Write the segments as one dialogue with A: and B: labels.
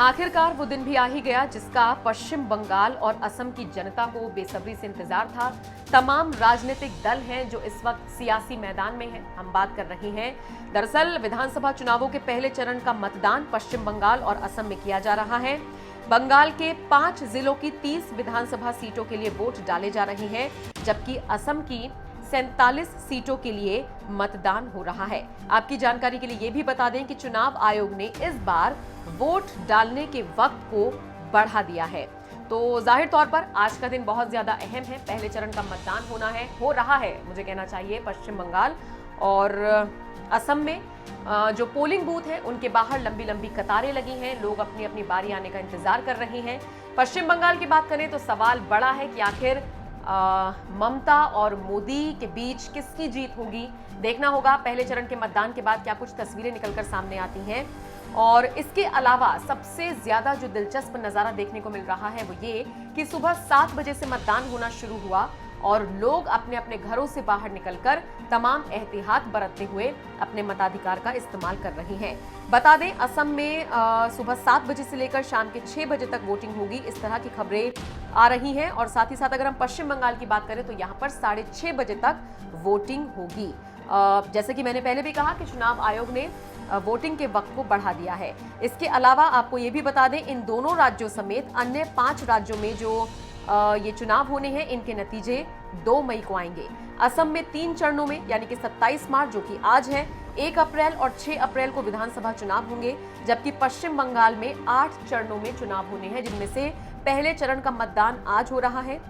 A: आखिरकार वो दिन भी आ ही गया जिसका पश्चिम बंगाल और असम की जनता को बेसब्री से इंतजार था। तमाम राजनीतिक दल हैं जो इस वक्त सियासी मैदान में हैं। हम बात कर रहे हैं दरअसल विधानसभा चुनावों के पहले चरण का मतदान पश्चिम बंगाल और असम में किया जा रहा है। बंगाल के 5 जिलों की 30 विधानसभा सीटों के लिए वोट डाले जा रहे हैं, जबकि असम की 47 सीटों के लिए मतदान हो रहा है। आपकी जानकारी के लिए यह भी बता दें कि चुनाव आयोग ने इस बार वोट डालने के वक्त को बढ़ा दिया है। तो जाहिर तौर पर आज का दिन बहुत ज्यादा अहम है। पहले चरण का मतदान हो रहा है मुझे कहना चाहिए पश्चिम बंगाल और असम में। जो पोलिंग बूथ है उनके बाहर लंबी लंबी कतारें लगी हैं, लोग अपनी अपनी बारी आने का इंतजार कर रहे हैं। पश्चिम बंगाल की बात करें तो सवाल बड़ा है कि आखिर ममता और मोदी के बीच किसकी जीत होगी। देखना होगा पहले चरण के मतदान के बाद क्या कुछ तस्वीरें निकलकर सामने आती हैं। और इसके अलावा सबसे ज्यादा जो दिलचस्प नजारा देखने को मिल रहा है वो ये कि सुबह 7 बजे से मतदान होना शुरू हुआ और लोग अपने अपने घरों से बाहर निकलकर तमाम एहतियात बरतते हुए अपने मताधिकार का इस्तेमाल कर रहे हैं। बता दें असम में सुबह 7 बजे से लेकर शाम के 6 बजे तक वोटिंग होगी, इस तरह की खबरें आ रही हैं। और साथ ही साथ अगर हम पश्चिम बंगाल की बात करें तो यहाँ पर 6:30 बजे तक वोटिंग होगी। जैसे कि मैंने पहले भी कहा कि चुनाव आयोग ने वोटिंग के वक्त को बढ़ा दिया है। इसके अलावा आपको ये भी बता दें इन दोनों राज्यों समेत अन्य 5 राज्यों में जो ये चुनाव होने हैं इनके नतीजे 2 मई को आएंगे। असम में 3 चरणों में यानी कि 27 मार्च जो कि आज है, 1 अप्रैल और 6 अप्रैल को विधानसभा चुनाव होंगे, जबकि पश्चिम बंगाल में 8 चरणों में चुनाव होने हैं, जिनमें से पहले चरण का मतदान आज हो रहा है।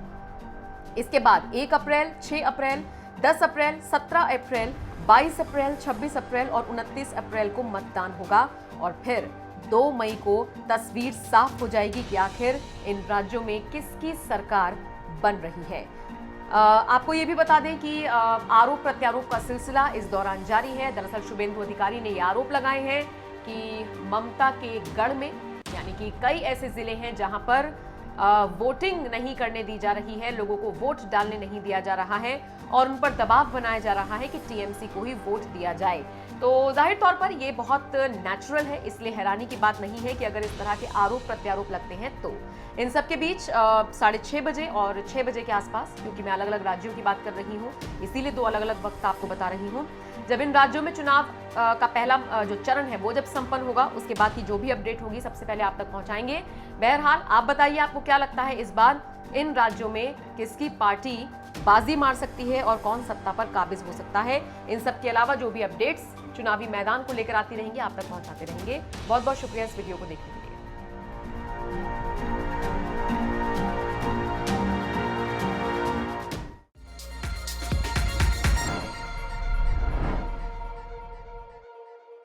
A: इसके बाद 1 अप्रैल, 6 अप्रैल, 10 अप्रैल, 17 अप्रैल, 22 अप्रैल, 26 अप्रैल और 29 अप्रैल को मतदान होगा और फिर 2 मई को तस्वीर साफ हो जाएगी कि आखिर इन राज्यों में किसकी सरकार बन रही है। आपको ये भी बता दें कि आरोप प्रत्यारोप का सिलसिला इस दौरान जारी है। दरअसल शुभेंदु अधिकारी ने ये आरोप लगाए हैं कि ममता के गढ़ में यानी कि कई ऐसे जिले हैं जहां पर वोटिंग नहीं करने दी जा रही है, लोगों को वोट डालने नहीं दिया जा रहा है और उन पर दबाव बनाया जा रहा है कि टीएमसी को ही वोट दिया जाए। तो जाहिर तौर पर यह बहुत नेचुरल है, इसलिए हैरानी की बात नहीं है कि अगर इस तरह के आरोप प्रत्यारोप लगते हैं तो। इन सब के बीच 6:30 बजे और 6 बजे के आसपास, क्योंकि मैं अलग अलग राज्यों की बात कर रही हूँ इसीलिए 2 अलग अलग वक्त आपको बता रही हूँ, जब इन राज्यों में चुनाव का पहला जो चरण है वो जब संपन्न होगा उसके बाद की जो भी अपडेट होगी सबसे पहले आप तक पहुंचाएंगे। बहरहाल आप बताइए आपको क्या लगता है इस बार इन राज्यों में किसकी पार्टी बाजी मार सकती है और कौन सत्ता पर काबिज हो सकता है। इन सब के अलावा जो भी अपडेट्स चुनावी मैदान को लेकर आती रहेंगी आप तक पहुंचाते रहेंगे। बहुत बहुत शुक्रिया इस वीडियो को देखने के लिए।